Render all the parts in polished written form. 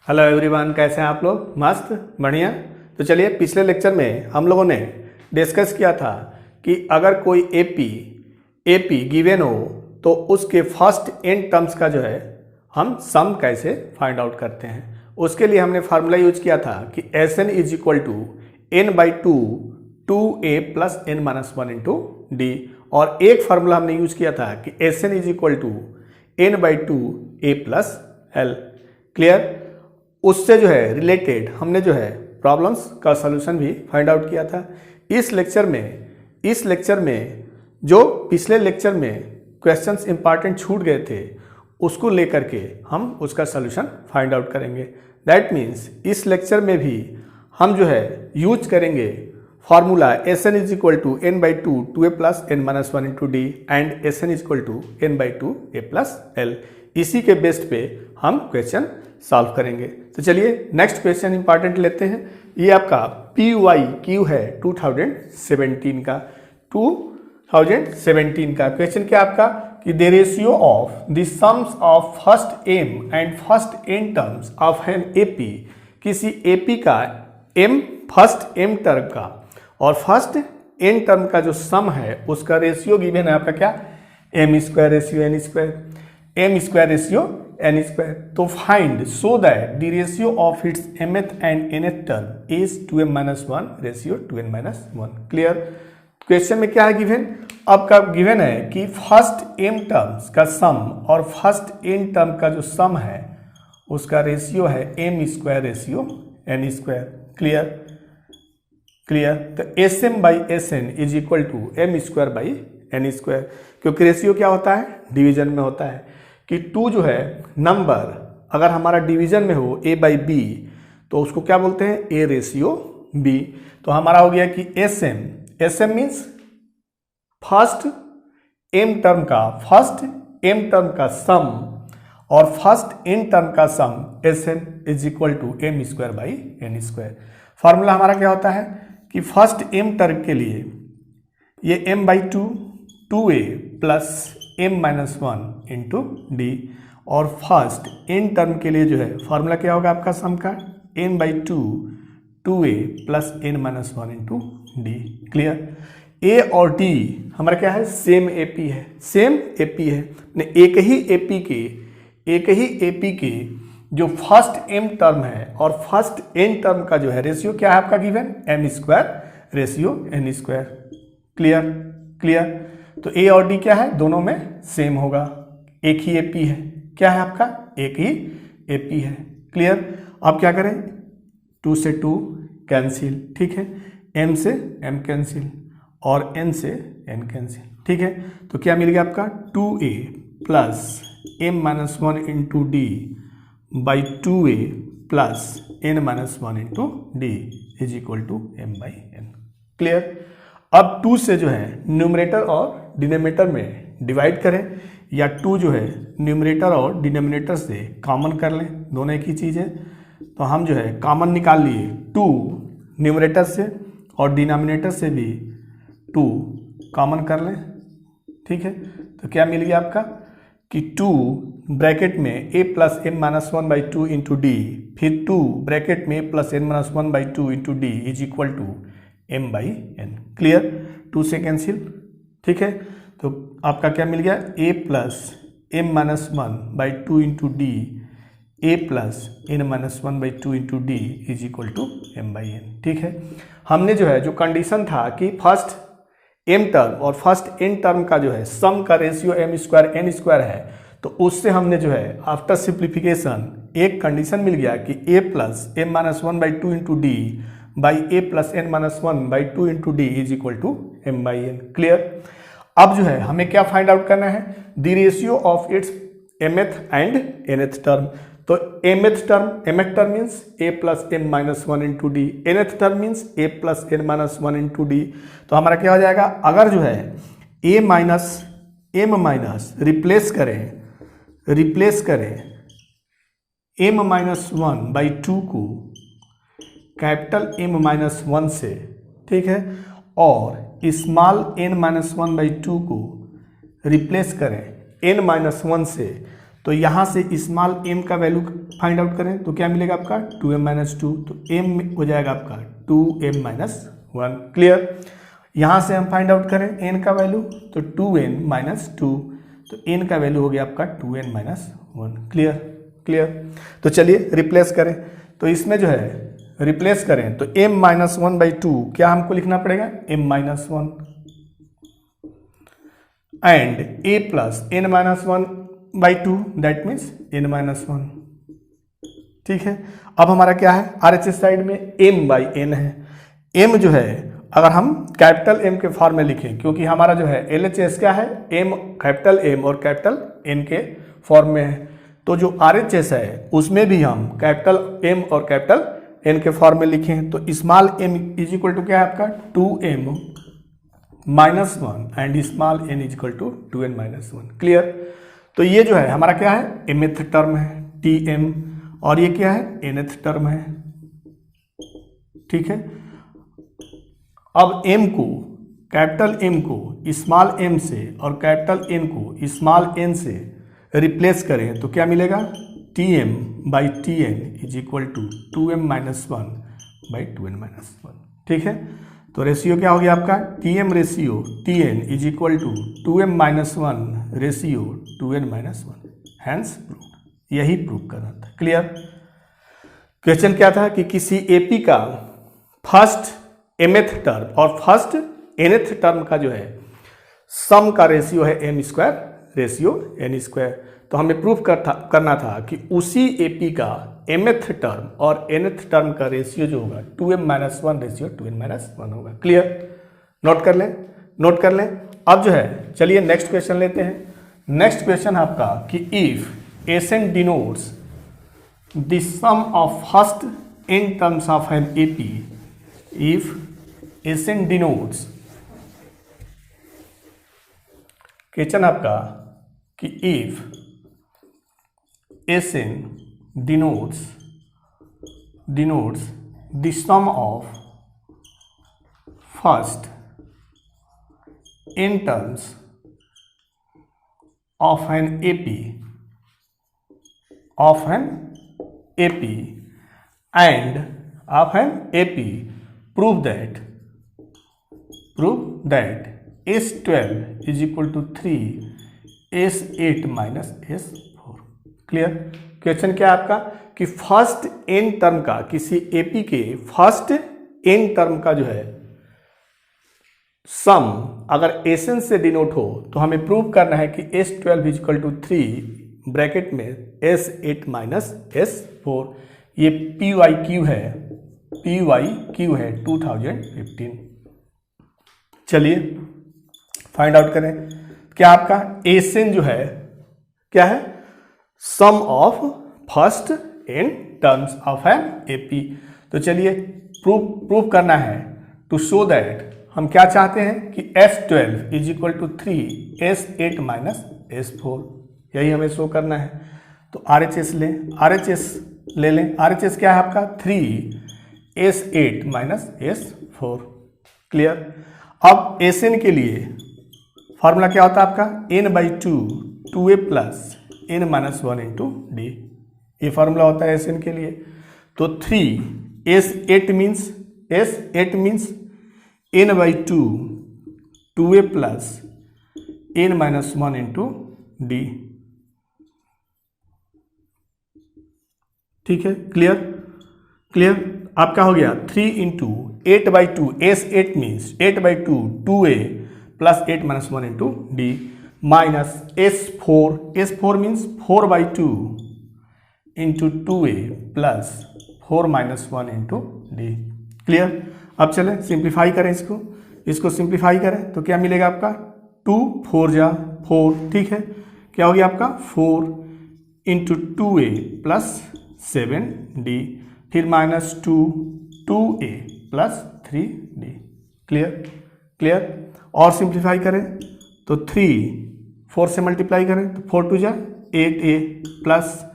Hello everyone, कैसे हैं आप लोग? मस्त, बढ़िया। तो चलिए, पिछले लेक्चर में हम लोगों ने डिस्कस किया था कि अगर कोई एपी गिवन हो तो उसके फर्स्ट n टर्म्स का जो है हम सम कैसे फाइंड आउट करते हैं। उसके लिए हमने फार्मूला यूज किया था कि Sn is equal to n/2 2a plus n-1 into d, और एक फार्मूला हमने यूज किया था कि Sn is equal to n/2 a plus l। Clear? उससे जो है रिलेटेड हमने जो है प्रॉब्लम्स का सॉल्यूशन भी फाइंड आउट किया था। इस लेक्चर में जो पिछले लेक्चर में क्वेश्चंस इंपॉर्टेंट छूट गए थे उसको लेकर के हम उसका सॉल्यूशन फाइंड आउट करेंगे। दैट मीन्स इस लेक्चर में भी हम जो है यूज करेंगे formula Sn is equal to n/2 2a plus n-1 into D and Sn is equal to n/2 a plus l। इसी के बेस्ड पे हम क्वेश्चन सॉल्व करेंगे। तो चलिए नेक्स्ट क्वेश्चन इंपॉर्टेंट लेते हैं। ये आपका PYQ है 2017 का क्वेश्चन। क्या आपका कि the ratio of the sums of first m and first n terms of an AP, किसी AP का फर्स्ट m टर्म का और फर्स्ट n टर्म का जो सम है उसका रेशियो गिवन है आपका क्या, m² रेशियो n²। तो find so that the ratio of its mth and nth term is 2m-1 ratio 2n-1। Clear? Question में क्या है गिवन? आपका गिवन है कि फर्स्ट m टर्म्स का सम और फर्स्ट n टर्म का जो सम है उसका रेशियो है m² रेशियो n²। क्लियर? तो Sm/Sn is equal to m²/n², क्योंकि रेशियो क्या होता है, डिवीजन में होता है कि 2 जो है नंबर अगर हमारा डिवीजन में हो a/b तो उसको क्या बोलते हैं, a रेशियो b। तो हमारा हो गया कि Sm means first m term का सम और फर्स्ट n टर्म का sum Sn is equal to m²/n²। Formula हमारा क्या होता है कि फर्स्ट m टर्म के लिए ये m/2 2a plus m-1 into d, और फर्स्ट n टर्म के लिए जो है फार्मूला क्या होगा आपका सम का, n/2 2a plus n-1 into D. Clear? a और d हमारा क्या है, सेम AP है। एक ही AP के जो फर्स्ट m टर्म है और फर्स्ट n टर्म का जो है रेशियो क्या है आपका given, m² ratio n²। Clear? तो a और d क्या है, दोनों में सेम होगा, एक ही AP है। क्या है आपका, एक ही AP है। क्लियर? अब क्या करें, 2 से 2 कैंसिल, ठीक है, m से m कैंसिल और n से n कैंसिल, ठीक है। तो क्या मिल गया आपका 2a plus m-1 into d by 2a plus n-1 into D is equal to m/n। Clear? अब 2 से जो है न्यूमरेटर और डिनोमिनेटर में डिवाइड करें, या 2 जो है न्यूमरेटर और डिनोमिनेटर से कॉमन कर लें, दोनों एक ही चीज़ है। तो हम जो है कॉमन निकाल लिए 2 न्यूमरेटर से और डिनोमिनेटर से भी 2 कॉमन कर लें, ठीक है। तो क्या मिल गया आपका कि 2 ब्रैकेट में a plus m-1/2 into D, फिर 2 ब्रैकेट में a plus n-1/2 into D is equal to m/n। Clear? 2 से कैंसिल, ठीक है। तो आपका क्या मिल गया, a plus m-1/2 into d, a plus n-1/2 into D is equal to m/n, ठीक है। हमने जो है जो कंडीशन था कि फर्स्ट m टर्म और फर्स्ट n टर्म का जो है सम का रेशियो m² n² है, तो उससे हमने जो है आफ्टर सिंप्लीफिकेशन एक कंडीशन मिल गया कि a plus m-1/2 into d by a plus n-1/2 into D is equal to m/n। Clear? अब जो है हमें क्या फाइंड आउट करना है, the ratio of its mth and nth term. तो mth term means a plus n-1 into d, nth term means a plus n-1 into D. तो हमारा क्या हो जाएगा, अगर जो है a माइनस रिप्लेस करें m-1/2 को कैपिटल M-1 से, ठीक है, और स्मॉल n-1/2 को रिप्लेस करें n-1 से, तो यहाँ से स्मॉल m का वैल्यू फाइंड आउट करें तो क्या मिलेगा आपका 2m-2, तो m हो जाएगा आपका 2m-1। क्लियर। यहाँ से हम फाइंड आउट करें n का वैल्यू तो 2n-2, तो n का वैल्यू हो गया आपका 2n-1। क्लियर। तो चलिए रिप्लेस करें, तो इसमें जो है रिप्लेस करें तो m-1/2 क्या हमको लिखना पड़ेगा m-1 and a plus n-1/2 that means n-1। ठीक है। अब हमारा क्या है RHS साइड में m/n है। m जो है अगर हम कैपिटल M के फॉर्म में लिखें, क्योंकि हमारा जो है LHS क्या है m, कैपिटल M और कैपिटल N के फॉर्म में है, तो जो RHS है उसमें भी हम कैपिटल M और कैपिटल N के फॉर्म में लिखें तो small m is equal to क्या है आपका 2m-1 and small n is equal to 2n-1। Clear. तो ये जो है हमारा क्या है mth टर्म है Tm और ये क्या है nth टर्म है। ठीक है। अब m को कैपिटल M को स्मॉल m से और कैपिटल N को स्मॉल n से रिप्लेस करें तो क्या मिलेगा Tm/Tn is equal to 2m-1/2n-1। ठीक है। तो रेशियो क्या हो गया आपका Tm ratio Tn is equal to 2m-1 ratio 2n-1। Hence prove. यही प्रूव करना था। क्लियर। क्वेश्चन क्या था कि किसी एपी का फर्स्ट mth टर्म और फर्स्ट nth टर्म का जो है सम का रेशियो है m² रेशियो n²। तो हमें प्रूफ करना था कि उसी एपी का mth टर्म और nth टर्म का रेशियो जो होगा 2m-1 रेशियो 2n-1 होगा। क्लियर। नोट कर लें। अब जो है चलिए नेक्स्ट क्वेश्चन लेते हैं। नेक्स्ट क्वेश्चन आपका कि if Sn denotes the some of first n terms of N AP, if Sn denotes, question आपका कि if Sn denotes the sum of first n terms of an AP prove that S12 is equal to 3 S8 minus S4। Clear. Question क्या है आपका कि first n term का किसी AP के first n term का जो है सम अगर Sn से डिनोट हो तो हमें प्रूव करना है कि S12 is equal to 3 bracket में S8 माइनस S4। ये PYQ है 2015। चलिए फाइंड आउट करें। क्या आपका Sn जो है क्या है sum of first n terms of N AP. तो चलिए प्रूव करना है टू शो दैट हम क्या चाहते हैं कि S12 is equal to 3 S8 minus S4, यही हमें शो करना है। तो RHS ले लें। RHS क्या है आपका 3 S8 माइनस S4। क्लियर। अब Sn के लिए फॉर्मूला क्या होता है आपका n/2 2a plus n-1 into D, ये फार्मूला होता है Sn के लिए। तो 3 S8 means n/2 2a plus n-1 into D. ठीक है। क्लियर। आपका हो गया 3 into 8/2 S8 means 8/2 2a plus 8-1 into D minus S4 means 4/2 into 2a plus 4-1 into D. Clear. अब चलें सिंप्लीफाई करें इसको सिंप्लीफाई करें तो क्या मिलेगा आपका 2 4 जा 4। ठीक है। क्या हो गया आपका 4 इंटू 2a प्लस 7d फिर minus 2a plus 3d। Clear. और सिंप्लीफाई करें तो 4 से मल्टीप्लाई करें तो 4 2 जा 8a प्लस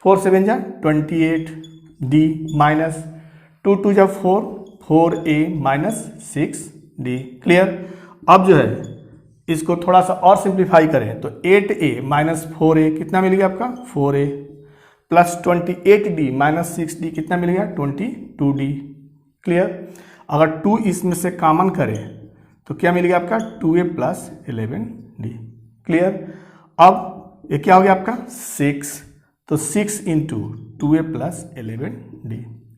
4 7 जा 28d माइनस 2 2 जा 4 4a माइनस 6d। क्लियर। अब जो है इसको थोड़ा सा और सिंप्लीफाई करें तो 8a माइनस 4a कितना मिल गया आपका 4a plus 28d minus 6d कितना मिल गया 22d। क्लियर। अगर 2 इसमें से कॉमन करें तो क्या मिल गया आपका 2a प्लस 11d। क्लियर। अब ये क्या हो गया आपका 6, तो 6 इंटू 2a प्लस 11d।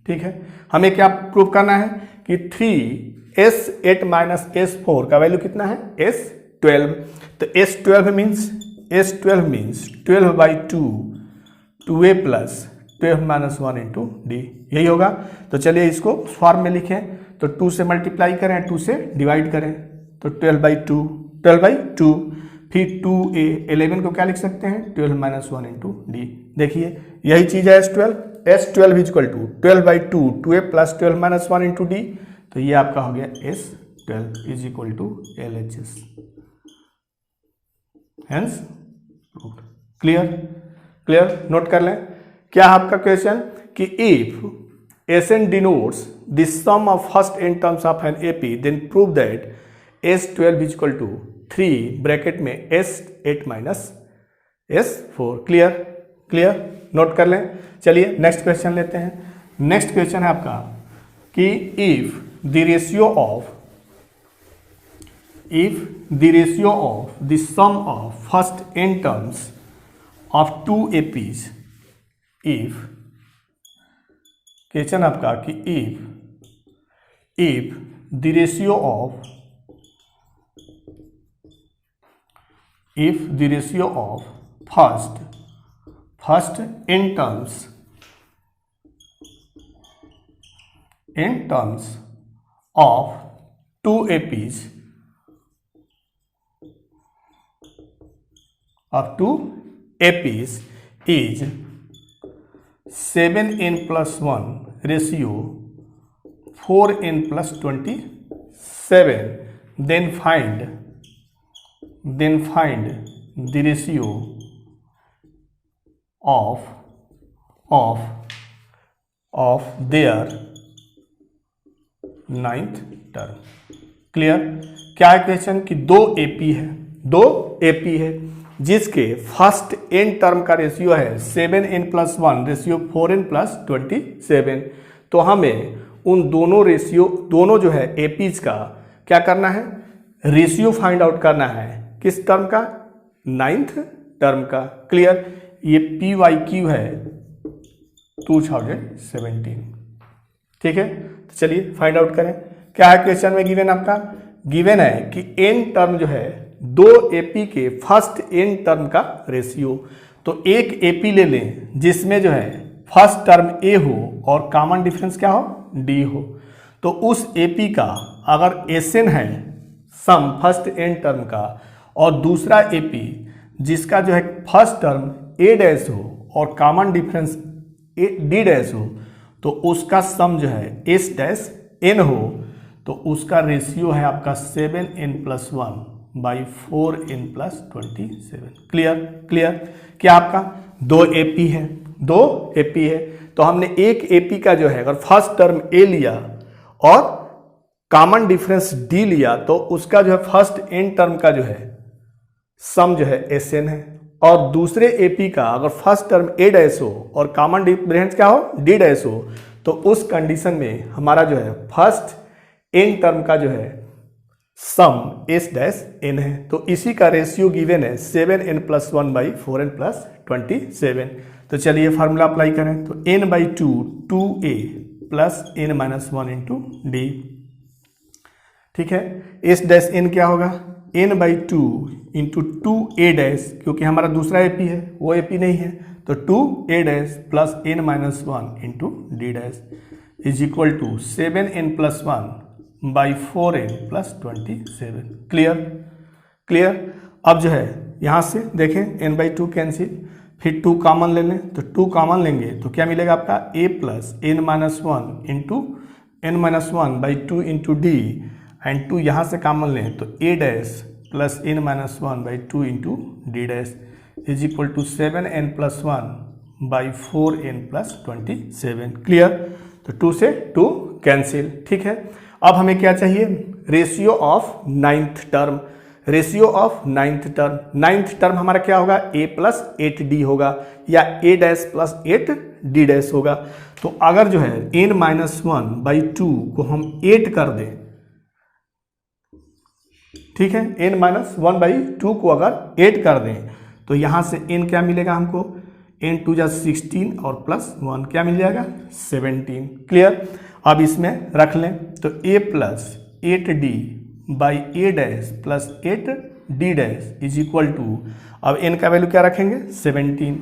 ठीक है। हमें क्या प्रूव करना है कि 3s8 माइनस s4 का वैल्यू कितना है s12। तो s12 means 12 by 2 2a plus 12 minus 1 into D, यही होगा। तो चलिए इसको फॉर्म में लिखें, तो 2 से मल्टीप्लाई करें, 2 से डिवाइड करें, तो 12 बाई 2, फिर 2a 11 को क्या लिख सकते हैं 12 माइनस 1 इंटू डी। देखिए यही चीज़ है s12 equal to 12 by 2 2a plus 12 minus 1 into D. तो ये आपका हो गया s12 is equal to LHS। Hence clear. Note कर लें क्या आपका क्वेश्चन कि if SN denotes the sum of first n terms of an AP then prove that s12 is equal to 3 bracket में s8 minus s4। Clear. Note कर लें। चलिए next question लेते हैं। नेक्स्ट क्वेश्चन है आपका कि if the ratio of the some of first n terms of 2 APs, if question आपका कि if the ratio of first n terms of 2 APs is 7n plus 1 ratio 4n plus 27, then find the ratio of their ninth term। Clear. क्या है question कि दो AP है जिसके first n term का ratio है 7n plus 1 ratio 4n plus 27। तो हमें उन दोनों जो है एपीज का क्या करना है रेशियो फाइंड आउट करना है। किस टर्म का 9th टर्म का। क्लियर। ये PYQ है 2017। ठीक है। तो चलिए फाइंड आउट करें क्या है क्वेश्चन में गिवन आपका। गिवन है कि n टर्म जो है दो एपी के फर्स्ट n टर्म का रेशियो। तो एक एपी ले लें जिसमें जो है फर्स्ट टर्म a हो और कॉमन डिफरेंस क्या हो d हो। तो उस एपी का अगर SN है सम फर्स्ट n टर्म का और दूसरा एपी जिसका जो है फर्स्ट टर्म a डैश हो और कॉमन डिफरेंस d डैश हो, तो उसका सम जो है s डैश n हो, तो उसका रेशियो है आपका 7n plus 1 by 4n plus 27। Clear. क्या आपका दो एपी है तो हमने एक एपी का जो है अगर फर्स्ट टर्म a लिया और कॉमन डिफरेंस d लिया तो उसका जो है फर्स्ट n टर्म का जो है सम जो है SN है, और दूसरे एपी का अगर फर्स्ट टर्म a डैश हो और कॉमन डिफरेंस क्या हो d डैश हो, तो उस कंडीशन में हमारा जो है फर्स्ट n टर्म का जो है सम s डैश n है। तो इसी का रेशियो गिवन है 7n plus 1 by 4n plus 27। तो चलिए फार्मूला अप्लाई करें, तो n by 2a plus n minus 1 into D. ठीक है। s डैश n क्या होगा n by 2 into 2a dash, क्योंकि हमारा दूसरा एपी है वो एपी नहीं है, तो 2a dash plus n minus 1 into D dash is equal to 7n plus 1 by 4n plus 27। Clear. अब जो है यहाँ से देखें n बाई 2 कैंसिल, फिर 2 कॉमन ले लें, तो 2 कॉमन लेंगे तो क्या मिलेगा आपका a plus n minus 1 into n minus 1 by 2 into D, and 2 यहाँ से कॉमन लें तो a dash plus n minus 1 by 2 into D dash is equal to 7n plus 1 by 4n plus 27। Clear. तो 2 से 2 कैंसिल। ठीक है। अब हमें क्या चाहिए ratio of 9th term. Ratio of ninth term हमारा क्या होगा, a प्लस 8d होगा या a dash plus 8d dash होगा। तो अगर जो है n-1/2 को हम 8 कर दें, ठीक है, n-1/2 को अगर 8 कर दें तो यहां से n क्या मिलेगा हमको, n2 जा 16 और प्लस 1 क्या मिल जाएगा, 17। क्लियर। अब इसमें रख लें तो a plus 8d by a dash plus 8d dash is equal to, अब n का वैल्यू क्या रखेंगे, 17।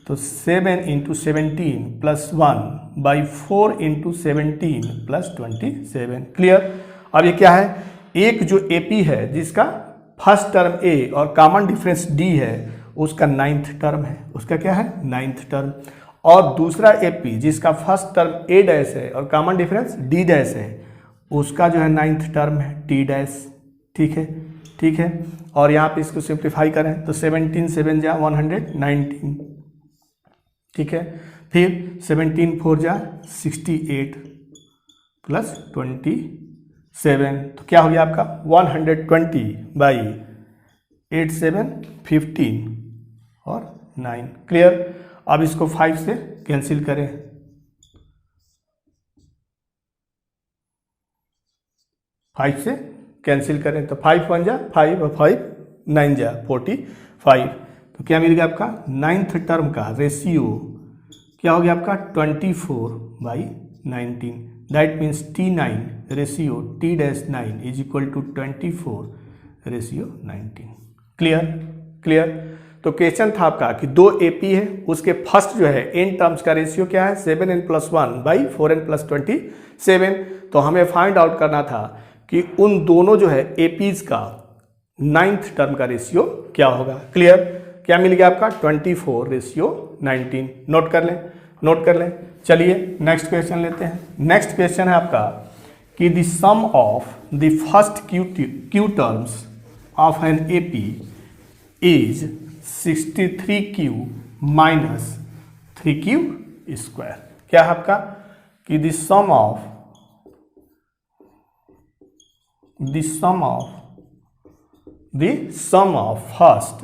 तो 7 इंटू 17 plus 1 by 4 into 17 plus 27। Clear. अब ये क्या है, एक जो AP है जिसका फर्स्ट टर्म A और कॉमन डिफरेंस D है उसका 9th टर्म है, उसका क्या है, 9th टर्म। और दूसरा AP जिसका फर्स्ट टर्म A डैश है और कॉमन डिफरेंस D डैश है उसका जो है 9th टर्म है T डैश। ठीक है, ठीक है। और यहाँ पे इसको सिंप्लीफाई करें तो 17 7 जा 119, ठीक है। फिर 17 4 जा 68 प्लस 27, तो क्या हो गया आपका 120 बाई 8 7 15 और 9। क्लियर। अब इसको 5 से कैंसिल करें, 5 से कैंसिल करें तो 5 1 जा 5 और 5 9 जा 45। तो क्या मिल गया आपका 9th टर्म का रेशियो क्या हो गया आपका 24/19। That means T9 ratio T-9 is equal to 24/19। Clear, clear. तो क्वेश्चन था आपका कि दो AP है, उसके फर्स्ट जो है n टर्म्स का रेशियो क्या है 7n+1/4n+27। तो हमें फाइंड आउट करना था कि उन दोनों जो है APs का 9th टर्म का रेशियो क्या होगा। क्लियर। क्या मिल गया आपका 24/19। नोट कर लें, नोट कर लें। चलिए नेक्स्ट क्वेश्चन लेते हैं। नेक्स्ट क्वेश्चन है आपका कि the some of the first Q terms of an AP is 63q minus 3q square. क्या है आपका कि द सम ऑफ first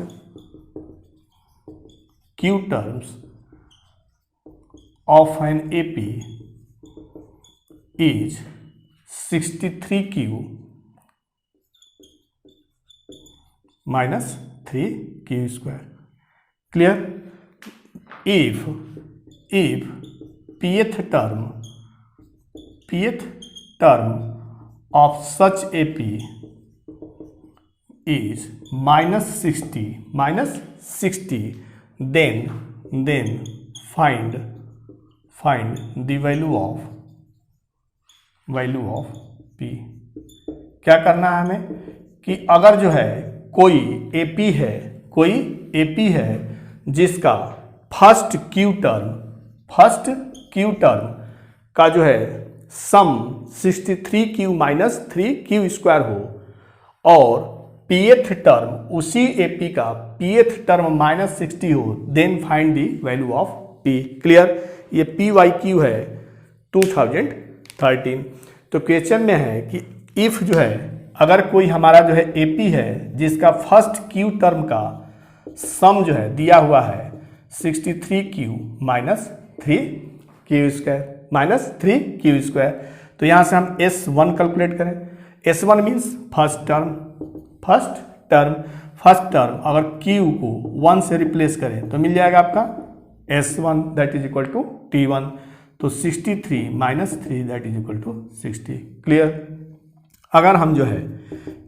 q terms of an AP is 63q minus 3q square. Clear? If pth term of such AP is minus 60, then find the value of P। क्या करना है हमें कि अगर जो है कोई AP है जिसका फर्स्ट क्यू टर्म का जो है सम 63q माइनस 3q स्क्वायर हो और pth टर्म उसी AP का pth टर्म माइनस 60 हो, then find the value of P। Clear. ये PYQ है 2013। तो क्वेश्चन में है कि इफ जो है अगर कोई हमारा जो है AP है जिसका फर्स्ट क्यू टर्म का सम जो है दिया हुआ है 63q माइनस 3q स्क्वायर, तो यहाँ से हम S1 कैलकुलेट करें। S1 मीन्स फर्स्ट टर्म अगर Q को 1 से रिप्लेस करें तो मिल जाएगा आपका S1 that is equal to T1। तो 63 माइनस 3 that is equal to 60। Clear. अगर हम जो है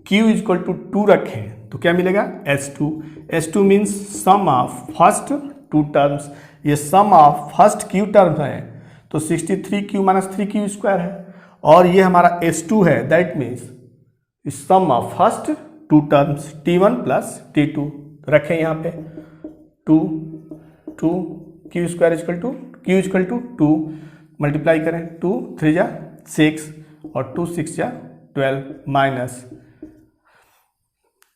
Q इज इक्वल टू 2 रखें तो क्या मिलेगा S2 means sum of first two terms. ये sum of first Q terms है तो 63q माइनस 3q स्क्वायर है, और ये हमारा S2 है that means sum of first two terms T1 plus T2 रखें यहाँ पे 2 q square equal to 2 multiply करें 2 3 जा 6 और 2 6 जा 12 माइनस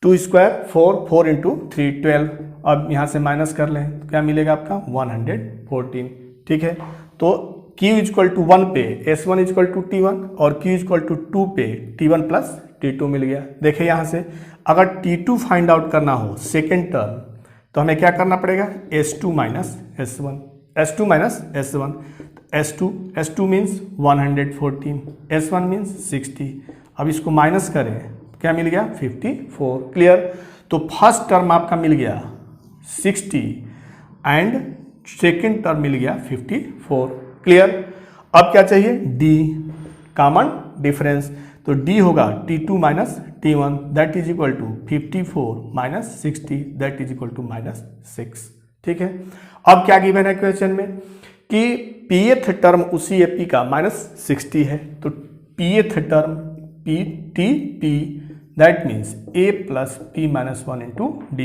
2 स्क्वायर 4 इंटू 3 12। अब यहाँ से माइनस कर लें तो क्या मिलेगा आपका 114। ठीक है। तो Q इक्वल टू 1 पे S1 इक्वल टू T1 और Q इक्वल टू 2 पे T1 प्लस T2 मिल गया। देखिए यहाँ से अगर T2 फाइंड आउट करना हो सेकेंड टर्म तो हमें क्या करना पड़ेगा, S2 minus S1, S2 minus S1, S2 means 114, S1 means 60। अब इसको माइनस करें, क्या मिल गया 54। क्लियर। तो फर्स्ट टर्म आपका मिल गया 60 एंड सेकेंड टर्म मिल गया 54। क्लियर। अब क्या चाहिए, D कॉमन डिफरेंस, तो D होगा T2 minus T1 that is equal to 54 minus 60 that is equal to minus 6। ठीक है। अब क्या गिवन है क्वेश्चन में कि pth टर्म उसी AP का माइनस 60 है, तो pth term P that means A plus P minus 1 into D,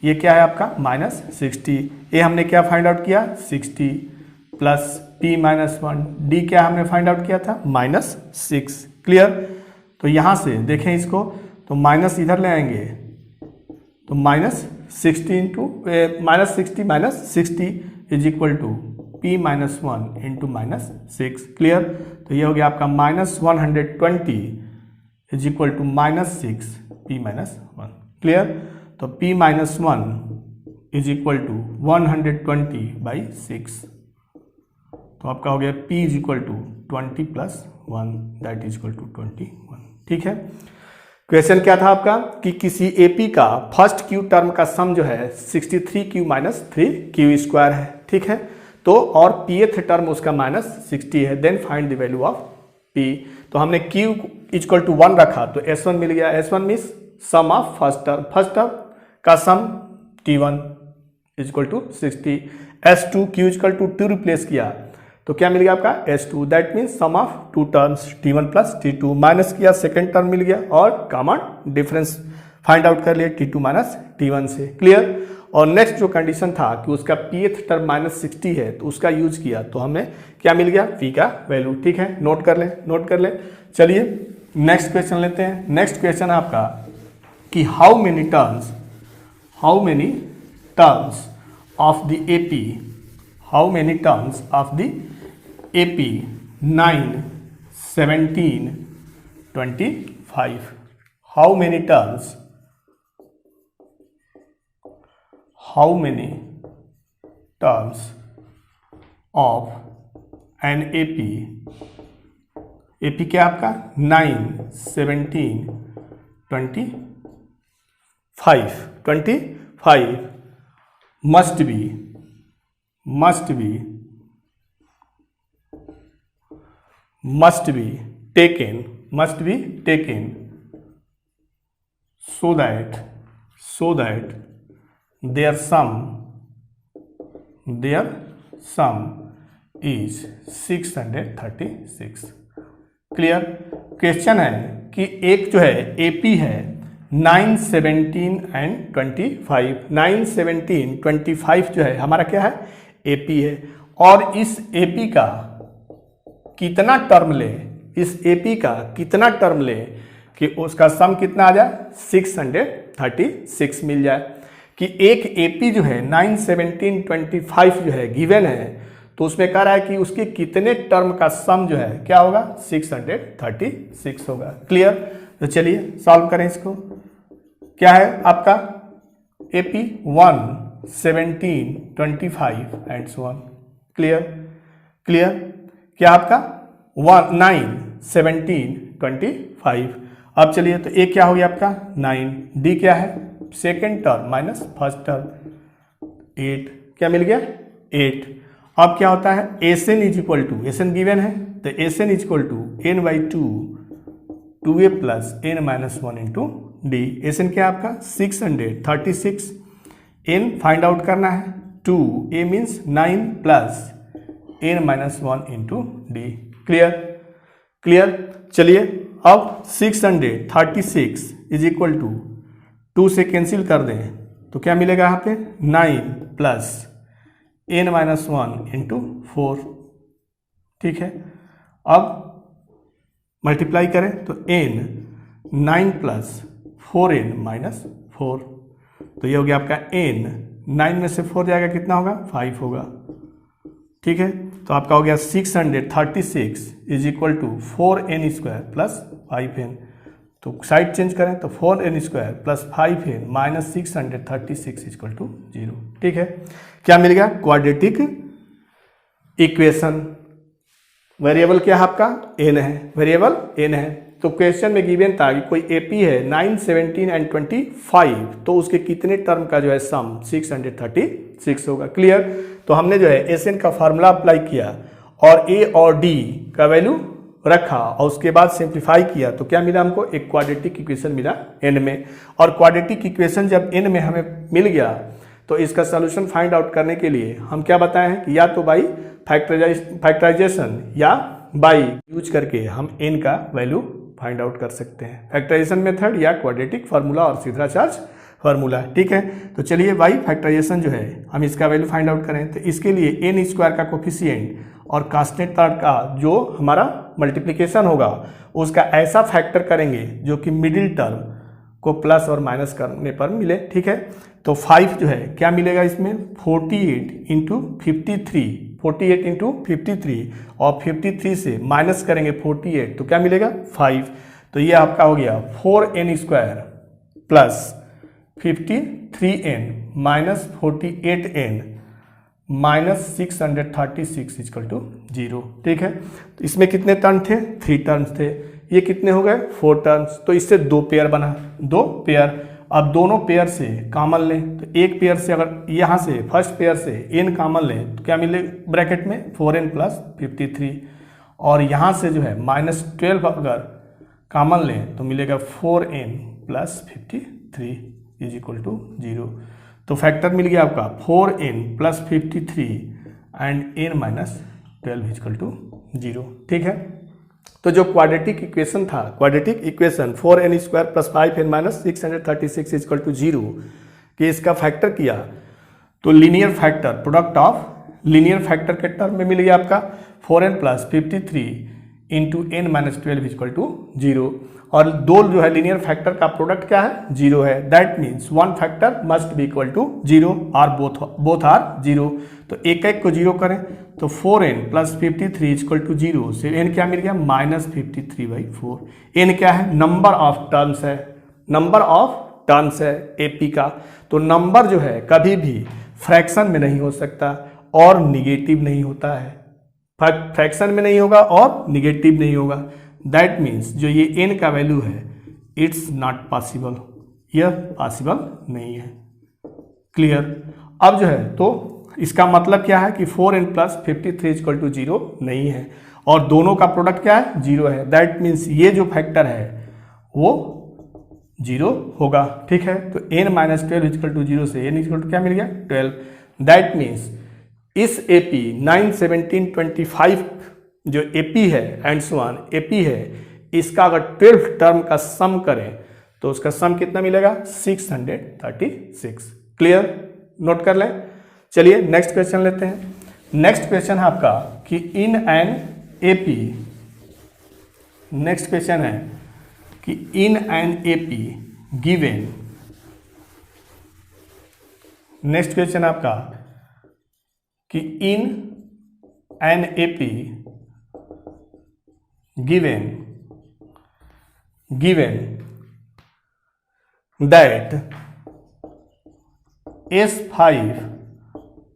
ये क्या है आपका माइनस 60। ए हमने क्या फाइंड आउट किया 60 प्लस P माइनस 1, D क्या हमने फाइंड आउट किया था माइनस 6। क्लियर। तो यहाँ से देखें इसको, तो माइनस इधर ले आएंगे तो minus 60 into minus 60 minus 60 is equal to P minus 1 into minus 6। Clear. तो ये हो गया आपका minus 120 is equal to minus 6 P minus 1। Clear. तो P minus 1 is equal to 120 by 6, तो आपका हो गया P is equal to 20 plus 1 that is equal to 21। ठीक है। क्वेश्चन क्या था आपका कि किसी AP का फर्स्ट क्यू टर्म का सम जो है 63Q माइनस 3Q स्क्वायर है। ठीक है। तो और pth टर्म उसका माइनस 60 है, then find the value of P। तो हमने Q इक्वल टू 1 रखा तो S1 मिल गया, S1 means sum of first term का sum T1 equal to 60, S2 Q equal to 2 replace किया तो क्या मिल गया आपका S2 that means sum of two terms T1 plus T2, minus किया सेकेंड टर्म मिल गया और कॉमन डिफरेंस फाइंड आउट कर लिया T2 माइनस T1 से। क्लियर। और नेक्स्ट जो कंडीशन था कि उसका pth टर्म माइनस 60 है तो उसका यूज किया तो हमें क्या मिल गया P का वैल्यू। ठीक है, नोट कर लें। चलिए नेक्स्ट क्वेश्चन लेते हैं। नेक्स्ट क्वेश्चन है आपका कि how many terms of the AP 9, 17, 25, how many terms of an AP क्या आपका 9, 17, 25 must be taken so that their sum is 636। Clear. Question है कि एक जो है AP है 9, 17 एंड 25, 9, 17, 25 जो है हमारा क्या है AP है, और इस AP का कितना टर्म ले, कि उसका सम कितना आ जाए 636 मिल जाए। कि एक AP जो है 9, 17, 25 जो है गिवन है तो उसमें कह रहा है कि उसके कितने टर्म का सम जो है क्या होगा 636 होगा। क्लियर। तो चलिए सॉल्व करें इसको। क्या है आपका AP 1, 17, 25 and so on. Clear. क्या आपका 9, 17, 25। अब चलिए तो A क्या हो गया आपका 9, D क्या है second term minus first term 8, क्या मिल गया 8। अब क्या होता है SN is equal to, SN given है तो SN is equal to n/2 2A plus n minus 1 into D। SN क्या है आपका 636, n फाइंड आउट करना है 2A means 9 plus n minus 1 into D। Clear. चलिए अब 636 इज इक्वल टू 2 से कैंसिल कर दें तो क्या मिलेगा यहाँ पे 9 प्लस n माइनस 1 इंटू 4। ठीक है। अब मल्टीप्लाई करें तो n 9 प्लस 4n माइनस 4, तो ये हो गया आपका n, 9 में से 4 जाएगा कितना होगा 5 होगा। ठीक है। तो आपका हो गया 636 is equal to 4n square plus 5n। तो साइड चेंज करें तो 4n² plus 5n minus 636 equal to 0। ठीक है, क्या मिल गया? Quadratic equation. वेरिएबल क्या है आपका? n है, वेरिएबल n है। तो क्वेश्चन में गिवन था कि कोई एपी है 9, 17 एंड 25, तो उसके कितने टर्म का जो है सम 636 होगा। क्लियर? तो हमने जो है एसएन का फार्मूला अप्लाई किया और ए और डी का वैल्यू रखा और उसके बाद सिंप्लीफाई किया तो क्या मिला हमको? एक क्वाड्रेटिक इक्वेशन मिला एन में। और क्वाड्रेटिक इक्वेशन जब एन में हमें मिल गया तो इसका सॉल्यूशन फाइंड आउट करने के लिए हम क्या बताए हैं कि या तो बाई फैक्टराइजेशन या बाई यूज करके हम एन का वैल्यू फाइंड आउट कर सकते हैं। फैक्टराइजेशन मेथड या क्वाड्रेटिक फार्मूला और सीधा चार्ज फार्मूला। ठीक है, तो चलिए बाई फैक्टराइजेशन जो है हम इसका वैल्यू फाइंड आउट करें तो इसके लिए एन स्क्वायर का कोफिशिएंट और कांस्टेंट टर्म का जो हमारा मल्टीप्लिकेशन होगा उसका ऐसा फैक्टर करेंगे जो कि मिडिल टर्म को प्लस और माइनस करने पर मिले। ठीक है, तो 5 जो है क्या मिलेगा इसमें? 48 इंटू 53 और 53 से माइनस करेंगे 48 तो क्या मिलेगा? 5। तो ये आपका हो गया 4n² plus 53n minus 48n minus 636 equal to 0। ठीक है, तो इसमें कितने टर्म थे? 3 टर्म्स थे। ये कितने हो गए? 4 टर्म्स। तो इससे 2 पेयर बना, 2 पेयर। अब दोनों पेयर से कॉमन लें तो एक पेयर से अगर यहाँ से फर्स्ट पेयर से n कॉमन लें तो क्या मिले ब्रैकेट में? 4n प्लस 53 और यहाँ से जो है -12 अगर कॉमन लें तो मिलेगा 4n plus 53 is equal to 0। तो फैक्टर मिल गया आपका 4n plus 53 and n minus 12 equal to 0। ठीक है, तो जो क्वाड्रेटिक इक्वेशन था, quadratic equation 4n² plus 5n minus 636 equal to 0 कि इसका फैक्टर किया तो linear factor, product of linear factor के टर्म में मिल गया आपका 4n plus 53 into n minus 12 equal to 0। और दो जो है लीनियर फैक्टर का प्रोडक्ट क्या है? 0 है। That means one factor must be equal to 0 और बोथ आर 0। तो एक एक को 0 करें तो 4n प्लस 53 इक्वल टू 0 से n क्या मिल गया? -53/4। n क्या है? नंबर ऑफ टर्म्स है, नंबर ऑफ टर्म्स है एपी का। तो नंबर जो है कभी भी फ्रैक्शन में नहीं हो सकता और निगेटिव नहीं होता है, फ्रैक्शन में नहीं होगा और निगेटिव नहीं होगा। दैट मीन्स जो ये n का वैल्यू है इट्स नॉट पॉसिबल, यह पॉसिबल नहीं है। क्लियर? अब जो है तो इसका मतलब क्या है कि 4n प्लस 53 इक्वल टू 0 नहीं है और दोनों का प्रोडक्ट क्या है? 0 है। दैट मीन्स ये जो फैक्टर है वो 0 होगा। ठीक है, तो n माइनस 12 इक्वल टू 0 से n इक्वल टू क्या मिल गया? 12। दैट मीन्स इस एपी 9, 17, 25 जो एपी है एंड सो ऑन एपी है, इसका अगर 12 टर्म का सम करें तो उसका सम कितना मिलेगा? 636। क्लियर? नोट कर लें। चलिए नेक्स्ट क्वेश्चन लेते हैं। नेक्स्ट क्वेश्चन है आपका कि in an AP, next question है कि in an AP given, next question आपका कि in an AP given that S5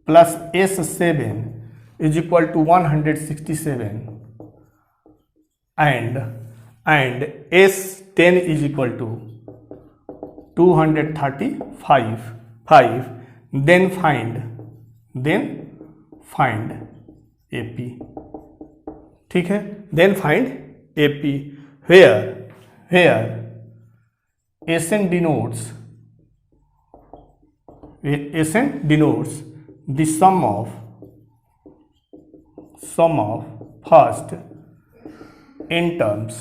plus S7 is equal to 167 and S10 is equal to 235, then find AP। ठीक है, then find AP where SN denotes the sum of first n terms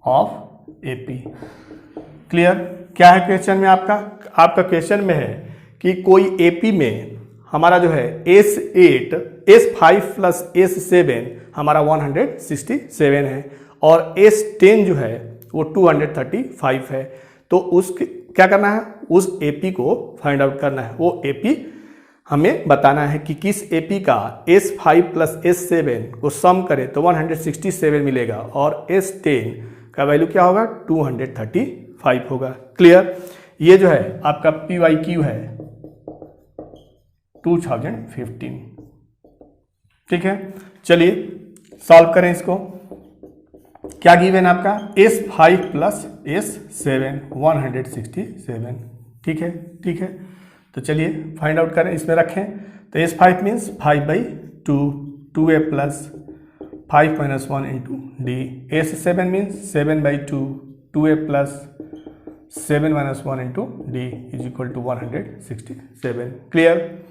of AP। Clear? क्या है question में आपका question में है कि कोई AP में हमारा जो है S5 प्लस S7 हमारा 167 है और S10 जो है वो 235 है। तो उस क्या करना है? उस AP को फाइंड आउट करना है। वो AP हमें बताना है कि किस एपी का S5 प्लस S7 को सम करें तो 167 मिलेगा और S10 का वैल्यू क्या होगा 235 होगा। क्लियर। ये जो है आपका PYQ है 2015। ठीक है, चलिए सॉल्व करें इसको। क्या गिवन आपका S5 प्लस S7 167। ठीक है, ठीक है, तो चलिए फाइंड आउट करें, इसमें रखें। तो S5 means 5/2 2a plus 5 - 1 into D. S7 means 7/2 2a plus 7 - 1 into D is equal to 167। Clear.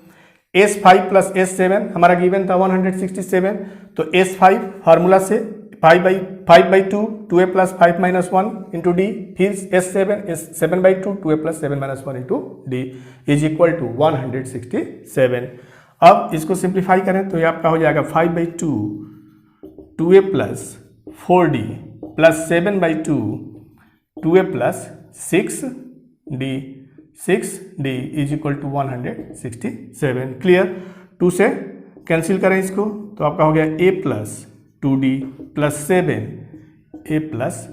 S5 plus S7 हमारा गिवन था 167, तो S5 फार्मूला से 5/2 2a प्लस 5 - 1 इंटू डी, फिर S7 7/2 2a plus 7 - 1 into D is equal to 167। अब इसको simplify करें तो ये आपका हो जाएगा 5/2 2a plus 4d plus 7/2 2a plus 6d is equal to 167। Clear. 2 से कैंसिल करें इसको तो आपका हो गया a plus 2d plus 7a plus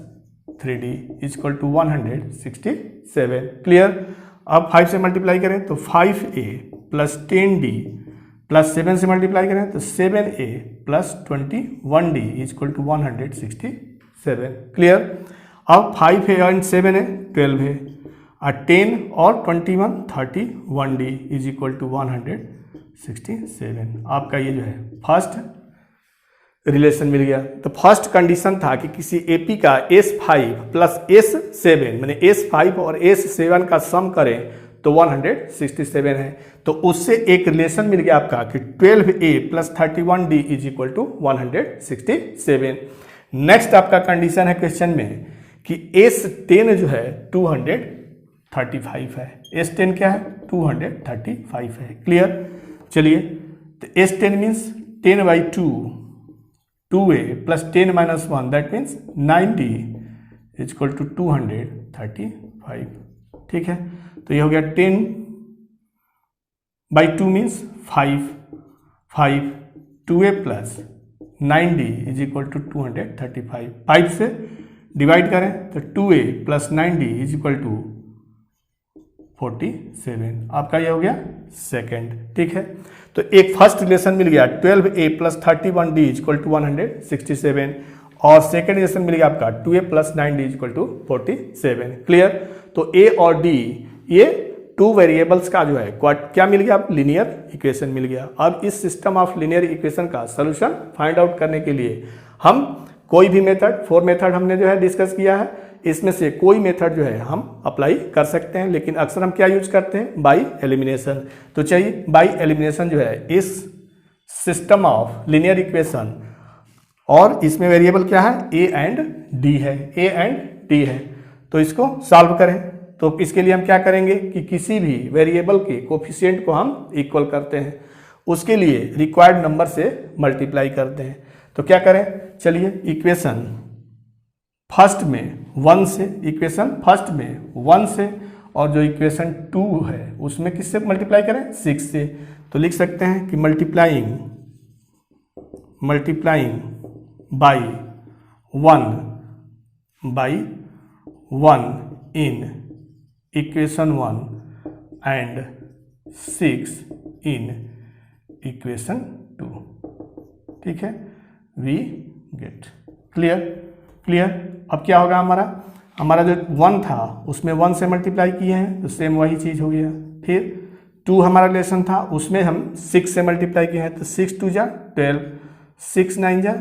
3d is equal to 167। Clear. अब 5 से मल्टीप्लाई करें तो 5a प्लस 10d प्लस 7 से मल्टीप्लाई करें तो 7a plus 21d is equal to 167। Clear. अब 5 है एंड 7 है 12 है, और 10 और 21 31d इज इक्वल टू 167। आपका ये जो है फर्स्ट रिलेशन मिल गया। तो फर्स्ट कंडीशन था कि किसी एपी का S5 प्लस S7 मैंने S5 और S7 का सम करें तो 167 है, तो उससे एक रिलेशन मिल गया आपका कि 12a plus 31d is equal to 167। Next आपका कंडीशन है क्वेश्चन में कि S10 जो है 235 है। S10 क्या है 235 है। क्लियर। चलिए, तो S10 means 10/2 2a plus 10 - 1 that means 9d is equal to 235। ठीक है, तो ये हो गया 10/2 means 5 2a plus 9d is equal to 235। 5 से डिवाइड करें तो 2a plus 9d is equal to 47। आपका ये हो गया सेकंड। ठीक है, तो एक फर्स्ट रिलेशन मिल गया 12a plus 31d is equal to 167, और सेकंड रिलेशन मिल गया आपका 2a plus 9d is equal to 47। Clear. तो a और d ये टू वेरिएबल्स का जो है क्या मिल गया, लीनियर इक्वेशन मिल गया। अब इस सिस्टम ऑफ लीनियर इक्वेशन का सोल्यूशन फाइंड आउट करने के लिए हम कोई भी मेथड 4 मेथड हमने जो है डिस्कस किया है, इसमें से कोई मेथड जो है हम अप्लाई कर सकते हैं, लेकिन अक्सर हम क्या यूज करते हैं बाय एलिमिनेशन। तो चाहिए बाय एलिमिनेशन जो है इस सिस्टम ऑफ लीनियर इक्वेशन, और इसमें वेरिएबल क्या है a एंड d है, a एंड d है। तो इसको सॉल्व करें तो इसके लिए हम क्या करेंगे कि किसी भी वेरिएबल के कोफिशिएंट को हम इक्वल करते हैं, उसके लिए रिक्वायर्ड नंबर से मल्टीप्लाई करते हैं। तो क्या करें, चलिए इक्वेशन फर्स्ट में 1 से, इक्वेशन फर्स्ट में 1 से, और जो इक्वेशन 2 है उसमें किससे मल्टीप्लाई करें 6 से। तो लिख सकते हैं कि multiplying by 1 in equation 1 and 6 in equation 2। ठीक है, वी गेट। क्लियर। अब क्या होगा, हमारा जो 1 था उसमें 1 से मल्टीप्लाई किए हैं तो सेम वही चीज़ हो गया। फिर 2 हमारा रिलेशन था उसमें हम 6 से मल्टीप्लाई किए हैं तो 6 2 जा 12, 6 9 जा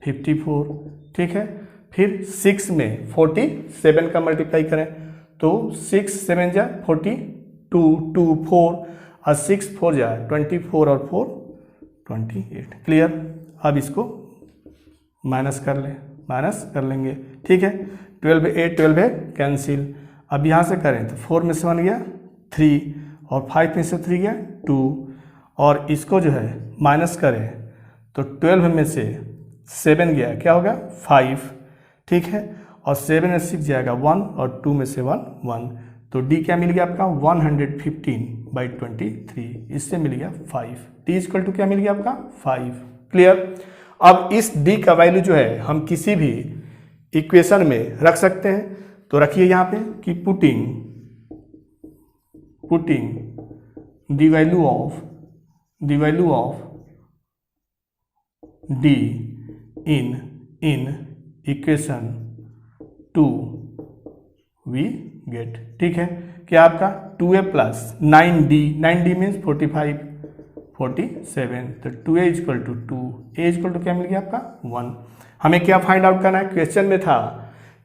54। ठीक है, फिर 6 में 47 का मल्टीप्लाई करें तो 6 7 जा 42 2 4, और 6 4 जा 24 और 4 28। क्लियर। अब इसको माइनस कर लेंगे। ठीक है, 12 है कैंसिल। अब यहाँ से करें तो 4 में से 1 गया 3, और 5 में से 3 गया 2, और इसको जो है माइनस करें तो 12 में से 7 गया क्या होगा 5। ठीक है, और 7 में 6 जाएगा 1, और 2 में से 1 1, तो डी क्या मिल गया आपका 115/23, इससे मिल गया 5। डी इक्वल टू क्या मिल गया आपका 5। क्लियर। अब इस डी का वैल्यू जो है हम किसी भी इक्वेशन में रख सकते हैं, तो रखिए यहाँ पे कि putting the value of D in equation 2 we get. ठीक है, क्या आपका 2a प्लस 9d मीन्स 45 47, तो 2a equal to 2, a equal to क्या मिल गया आपका 1। हमें क्या फाइंड आउट करना है, क्वेश्चन में था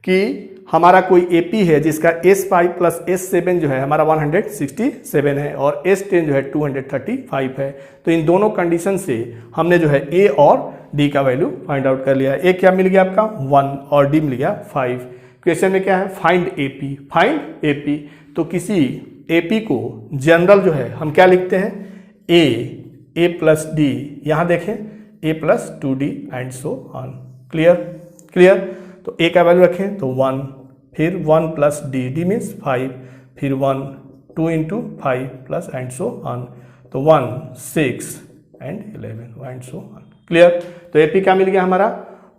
कि हमारा कोई AP है जिसका S5 प्लस S7 जो है हमारा 167 है और S10 जो है 235 है। तो इन दोनों कंडीशन से हमने जो है A और D का वैल्यू फाइंड आउट कर लिया। A क्या मिल गया आपका 1 और D मिल गया 5। क्वेश्चन में क्या है, फाइंड AP। तो किसी AP को जनरल जो है हम क्या लिखते हैं, A प्लस D, यहाँ देखें A plus 2D and so on. Clear. तो A का वैल्यू रखें तो 1, फिर 1 प्लस D मीन्स 5, फिर 1 2 into 5 plus and so on, तो 1 6 and 11 and so on. Clear. तो AP क्या मिल गया हमारा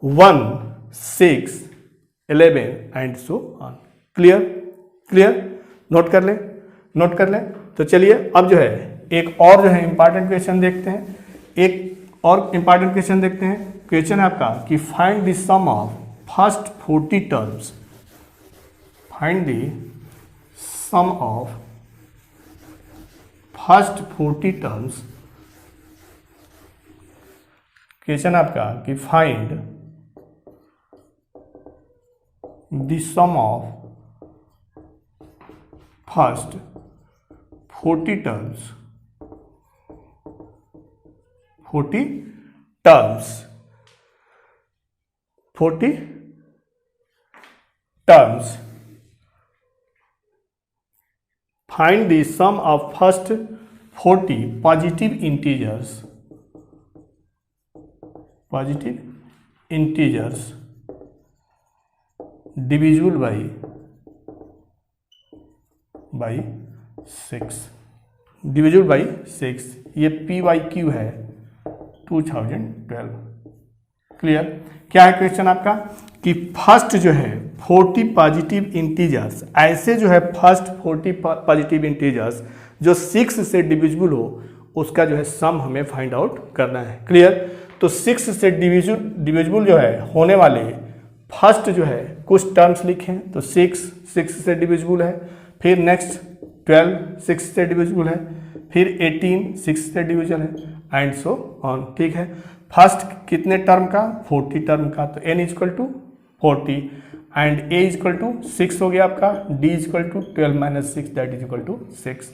1 6 11 and so on. Clear. Note कर लें। तो चलिए अब जो है एक और जो है इंपॉर्टेंट क्वेश्चन देखते हैं। क्वेश्चन है आपका कि find the some of first 40 terms. Find the some of first 40 terms. Question आपका कि find the some of first 40 terms. 40 terms. Find the sum of first 40 positive integers divisible by 6, divisible by 6। ये PYQ है 2012। Clear. क्या है question आपका कि first जो है 40 पॉजिटिव इंटीजर्स, ऐसे जो है फर्स्ट 40 पॉजिटिव इंटीजर्स जो 6 से डिविजिबल हो, उसका जो है सम हमें फाइंड आउट करना है। क्लियर। तो 6 से डिविजिबल जो है होने वाले फर्स्ट जो है कुछ टर्म्स लिखें, तो 6 से डिविजिबल है, फिर नेक्स्ट 12 6 से डिविजिबल है, फिर 18 6 से डिविजन है एंड सो ऑन। ठीक है। फर्स्ट कितने टर्म का, 40 टर्म का, तो n equal to 40 and a equal to 6 हो गया आपका, d equal to 12 minus 6 that is equal to 6।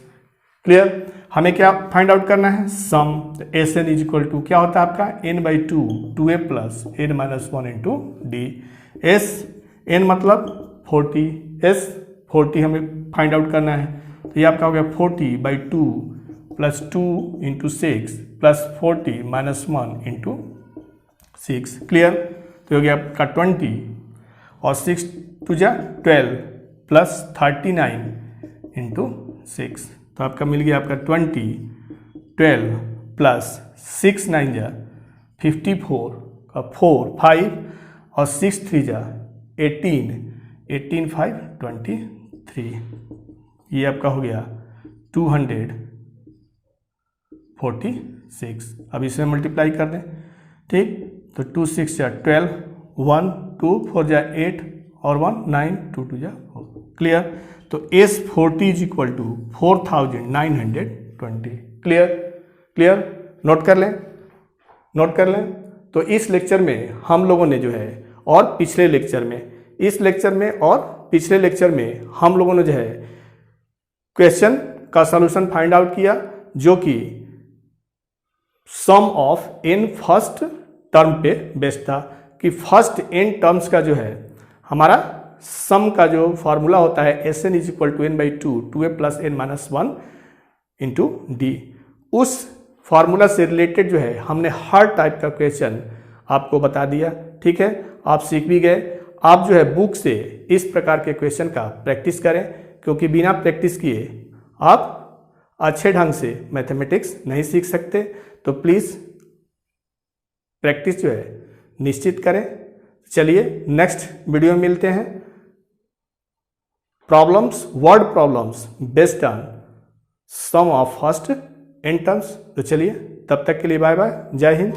Clear. हमें क्या फाइंड आउट करना है, sum. S N is equal to क्या होता है आपका n by 2a plus n minus 1 into d. S n मतलब 40, s 40 हमें फाइंड आउट करना है, तो ये आपका हो गया 40 by 2 plus 2 into 6 plus 40 minus 1 into 6। Clear. तो हो गया आपका 20 और 6 टू जा 12 प्लस 39 इंटू 6, तो आपका मिल गया आपका 20 12 प्लस 6 9 जा 54 का 4 5 और 6 3 जा 18 18 5 23, ये आपका हो गया 246। अब इसे मल्टीप्लाई कर दें। ठीक। तो 2 6 जा 12, 1 2 4 जा 8 और 1 9 2 2 जा 4। क्लियर। तो S40 is equal to 4920। Clear. Note कर लें। तो इस लेक्चर में हम लोगों ने जो है और पिछले लेक्चर में, इस लेक्चर में और पिछले लेक्चर में हम लोगों ने जो है क्वेश्चन का सॉल्यूशन फाइंड आउट किया, जो कि सम ऑफ n फर्स्ट टर्म पे बेस्ड था, कि फर्स्ट n टर्म्स का जो है हमारा सम का जो फॉर्मूला होता है S N is equal to n by 2a plus n minus 1 into D. उस फॉर्मूला से रिलेटेड जो है हमने हर टाइप का क्वेश्चन आपको बता दिया। ठीक है, आप सीख भी गए। आप जो है बुक से इस प्रकार के क्वेश्चन का प्रैक्टिस करें। क्योंकि बिना प्रैक्टिस किए आप अच्छे ढंग से मैथमेटिक्स नहीं सीख सकते। तो प्लीज़ प्रैक्टिस जो है निश्चित करें। चलिए नेक्स्ट वीडियो में मिलते हैं। Problems, word problems based on sum of first N terms. तो चलिए तब तक के लिए बाय बाय, जय हिंद।